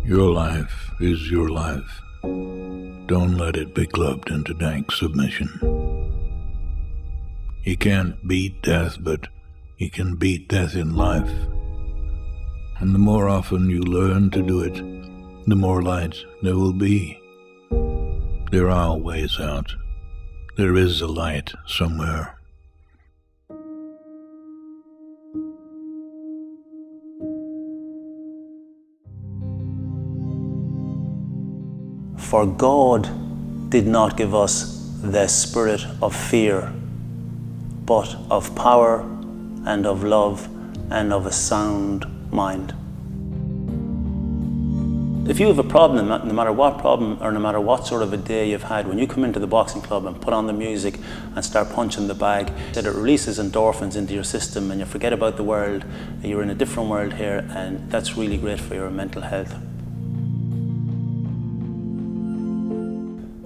Your life is your life. Don't let it be clubbed into dank submission. You can't beat death, but you can beat death in life. And the more often you learn to do it, the more light there will be. There are ways out. There is a light somewhere. For God did not give us the spirit of fear, but of power and of love and of a sound mind. If you have a problem, no matter what problem or no matter what sort of a day you've had, when you come into the boxing club and put on the music and start punching the bag, that it releases endorphins into your system and you forget about the world, you're in a different world here, and that's really great for your mental health.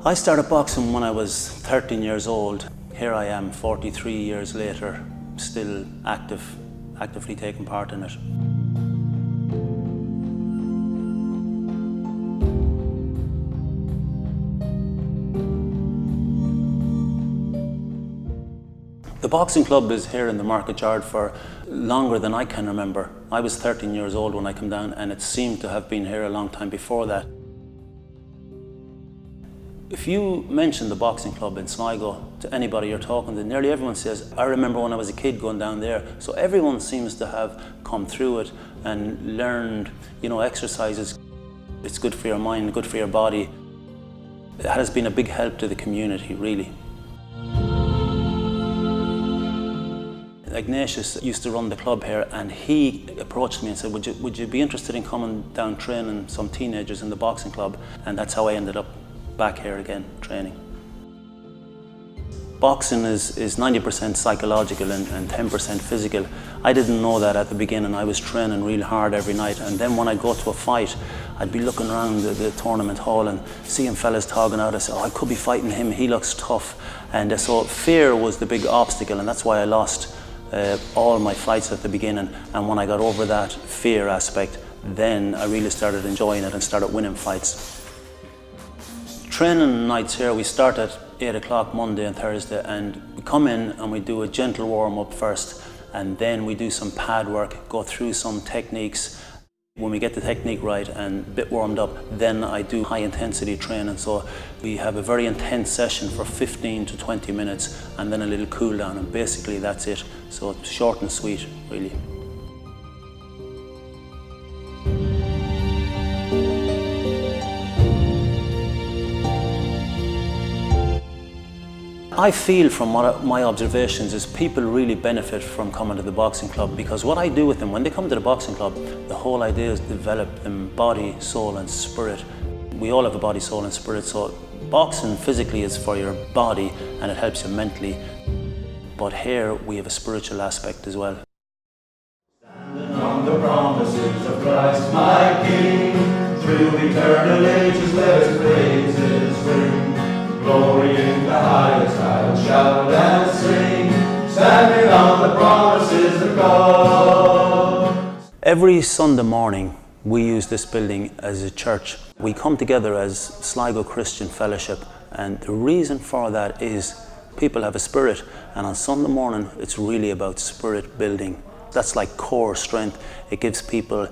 I started boxing when I was 13 years old. Here I am 43 years later, still actively taking part in it. The boxing club is here in the market yard for longer than I can remember. I was 13 years old when I came down, and it seemed to have been here a long time before that. If you mention the boxing club in Sligo to anybody you're talking to, nearly everyone says, I remember when I was a kid going down there. So everyone seems to have come through it and learned, exercises. It's good for your mind, good for your body. It has been a big help to the community, really. Ignatius used to run the club here, and he approached me and said, would you be interested in coming down training some teenagers in the boxing club? And that's how I ended up back here again, training. Boxing is 90% psychological and 10% physical. I didn't know that at the beginning. I was training real hard every night, and then when I go to a fight, I'd be looking around the tournament hall and seeing fellas talking out. I said, I could be fighting him, he looks tough. And so fear was the big obstacle, and that's why I lost all my fights at the beginning. And when I got over that fear aspect, then I really started enjoying it and started winning fights. Training nights here, we start at 8 o'clock Monday and Thursday, and we come in and we do a gentle warm-up first, and then we do some pad work, go through some techniques. When we get the technique right and a bit warmed up, then I do high intensity training. So we have a very intense session for 15 to 20 minutes and then a little cool down, and basically that's it. So it's short and sweet, really. I feel from my observations is people really benefit from coming to the boxing club, because what I do with them when they come to the boxing club, the whole idea is to develop them body, soul and spirit. We all have a body, soul and spirit, so boxing physically is for your body and it helps you mentally, but here we have a spiritual aspect as well. Standing on the promises of Christ my King, through eternal ages let his praises ring. Glory in the highest, I'll shout and sing, standing on the promises of God. Every Sunday morning, we use this building as a church. We come together as Sligo Christian Fellowship, and the reason for that is people have a spirit, and on Sunday morning, it's really about spirit building. That's like core strength. It gives people,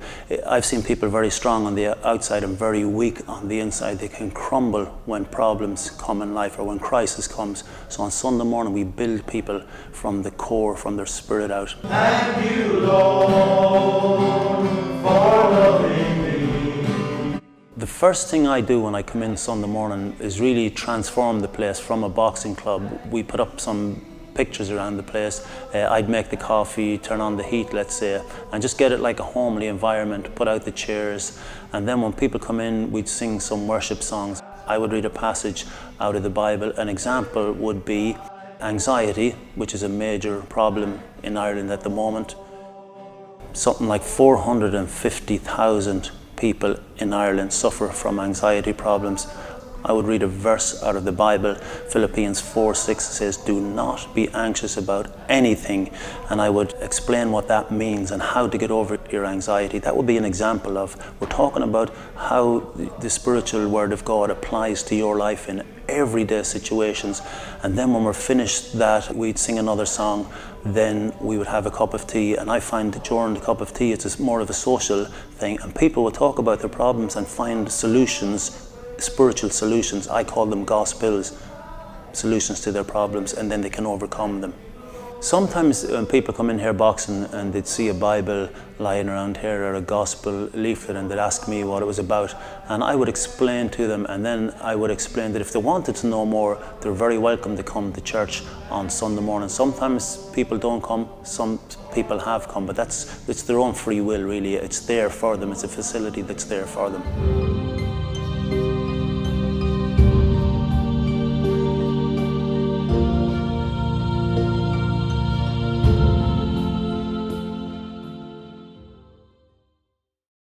I've seen people very strong on the outside and very weak on the inside. They can crumble when problems come in life or when crisis comes. So on Sunday morning we build people from the core, from their spirit out. Thank you, Lord, for loving me. The first thing I do when I come in Sunday morning is really transform the place from a boxing club. We put up some pictures around the place. I'd make the coffee, turn on the heat, let's say, and just get it like a homely environment, put out the chairs, and then when people come in, we'd sing some worship songs. I would read a passage out of the Bible. An example would be anxiety, which is a major problem in Ireland at the moment. Something like 450,000 people in Ireland suffer from anxiety problems. I would read a verse out of the Bible. Philippians 4:6 says, "Do not be anxious about anything." And I would explain what that means and how to get over your anxiety. That would be an example of, we're talking about how the spiritual word of God applies to your life in everyday situations. And then when we're finished that, we'd sing another song, then we would have a cup of tea. And I find that during the cup of tea, it's more of a social thing, and people will talk about their problems and find solutions, spiritual solutions. I call them gospels, solutions to their problems, and then they can overcome them. Sometimes when people come in here boxing and they'd see a Bible lying around here or a gospel leaflet, and they'd ask me what it was about, and I would explain to them, and then I would explain that if they wanted to know more, they're very welcome to come to church on Sunday morning. Sometimes people don't come, some people have come, but it's their own free will really. It's there for them, it's a facility that's there for them.